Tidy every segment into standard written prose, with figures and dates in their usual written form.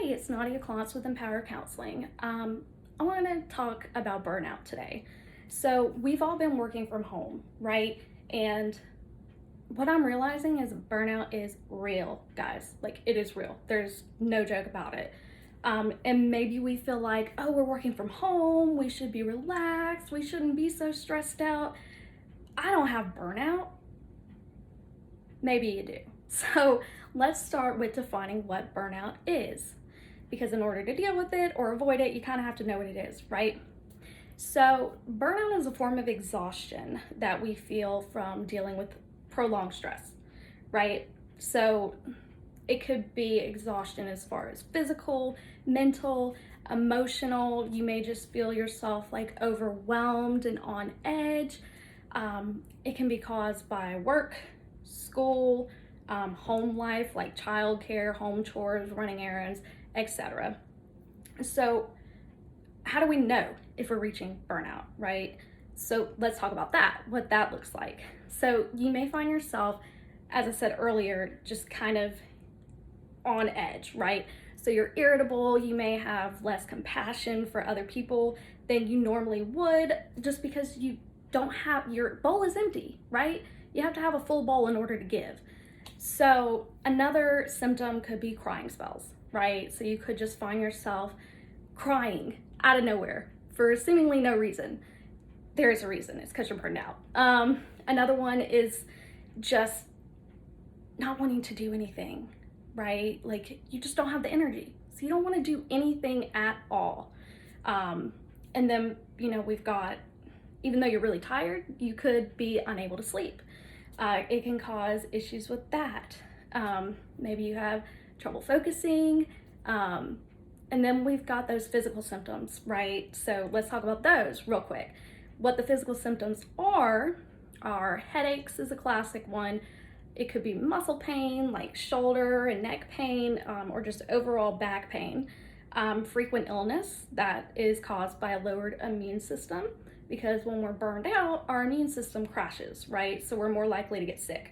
Hey, it's Nadia Klontz with Empower Counseling. I want to talk about burnout today. So, we've all been working from home, right? And what I'm realizing is burnout is real, guys. Like, it is real. There's no joke about it. And maybe we feel like, oh, we're working from home. We should be relaxed. We shouldn't be so stressed out. I don't have burnout. Maybe you do. So let's start with defining what burnout is. Because in order to deal with it or avoid it, you kind of have to know what it is, right? So, burnout is a form of exhaustion that we feel from dealing with prolonged stress, right? So, it could be exhaustion as far as physical, mental, emotional. You may just feel yourself like overwhelmed and on edge. It can be caused by work, school, home life like childcare, home chores, running errands, etc. So, how do we know if we're reaching burnout, right? So, let's talk about that, what that looks like. So, you may find yourself, as I said earlier, just kind of on edge, right? So, you're irritable, you may have less compassion for other people than you normally would just because you don't have your bowl is empty, right? You have to have a full bowl in order to give. So, another symptom could be crying spells, right? So, you could just find yourself crying out of nowhere for seemingly no reason. There is a reason, it's because you're burned out. Another one is just not wanting to do anything, right? Like you just don't have the energy. So, you don't want to do anything at all. And then, we've got, even though you're really tired, you could be unable to sleep. It can cause issues with that. Maybe you have trouble focusing. And then we've got those physical symptoms, right? So let's talk about those real quick. What the physical symptoms are headaches is a classic one. It could be muscle pain, like shoulder and neck pain, or just overall back pain. Frequent illness that is caused by a lowered immune system, because when we're burned out, our immune system crashes, right? So we're more likely to get sick.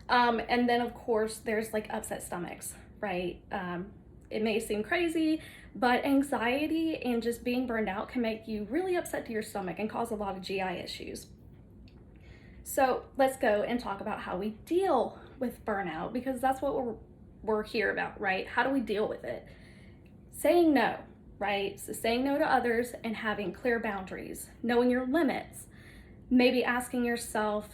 And then, of course, there's like upset stomachs, right? It may seem crazy, but anxiety and just being burned out can make you really upset to your stomach and cause a lot of GI issues. So let's go and talk about how we deal with burnout, because that's what we're here about, right? How do we deal with it? Saying no, right? So saying no to others and having clear boundaries, knowing your limits, maybe asking yourself,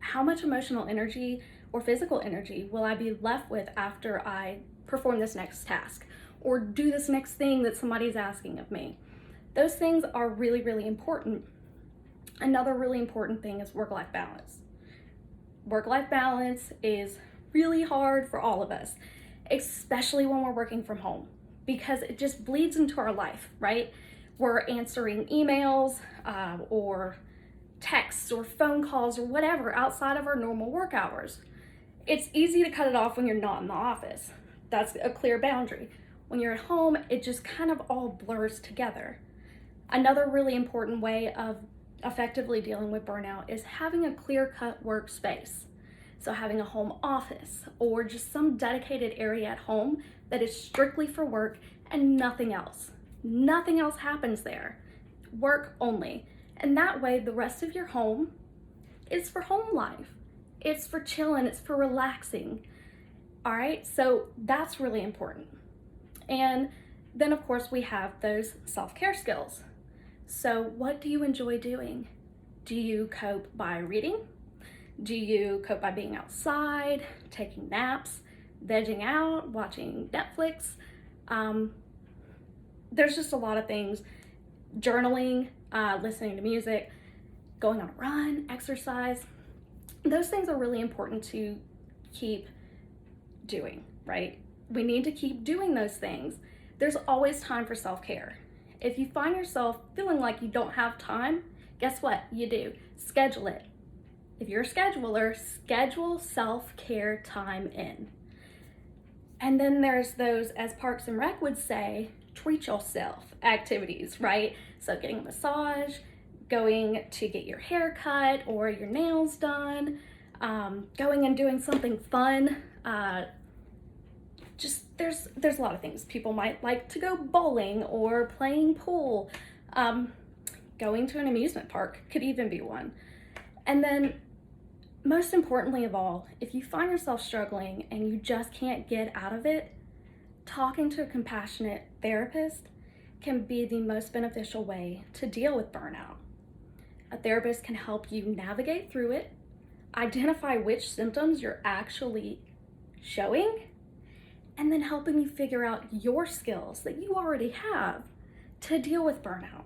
how much emotional energy or physical energy will I be left with after I perform this next task or do this next thing that somebody's asking of me? Those things are really, really important. Another really important thing is work-life balance. Work-life balance is really hard for all of us, especially when we're working from home, because it just bleeds into our life, right? We're answering emails or texts or phone calls or whatever outside of our normal work hours. It's easy to cut it off when you're not in the office. That's a clear boundary. When you're at home, it just kind of all blurs together. Another really important way of effectively dealing with burnout is having a clear-cut workspace. So having a home office or just some dedicated area at home that is strictly for work and nothing else. Nothing else happens there. Work only. And that way the rest of your home is for home life. It's for chilling, it's for relaxing. All right, so that's really important. And then of course we have those self-care skills. So what do you enjoy doing? Do you cope by reading? Do you cope by being outside, taking naps, vegging out, watching Netflix? There's just a lot of things. Journaling, listening to music, going on a run, exercise. Those things are really important to keep doing, right? We need to keep doing those things. There's always time for self-care. If you find yourself feeling like you don't have time, guess what? You do. Schedule it. If you're a scheduler, schedule self-care time in. And then there's those, as Parks and Rec would say, treat yourself activities, right? So getting a massage, going to get your hair cut or your nails done, going and doing something fun, just there's a lot of things. People might like to go bowling or playing pool. Um, Going to an amusement park could even be one. And then, most importantly of all, if you find yourself struggling and you just can't get out of it, talking to a compassionate therapist can be the most beneficial way to deal with burnout. A therapist can help you navigate through it, identify which symptoms you're actually showing, and then helping you figure out your skills that you already have to deal with burnout.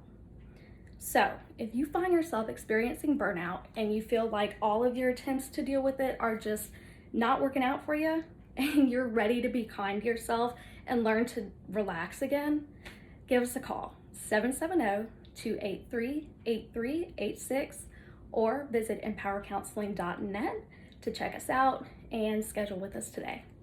So, if you find yourself experiencing burnout and you feel like all of your attempts to deal with it are just not working out for you, and you're ready to be kind to yourself and learn to relax again, give us a call, 770-283-8386, or visit empowercounseling.net to check us out and schedule with us today.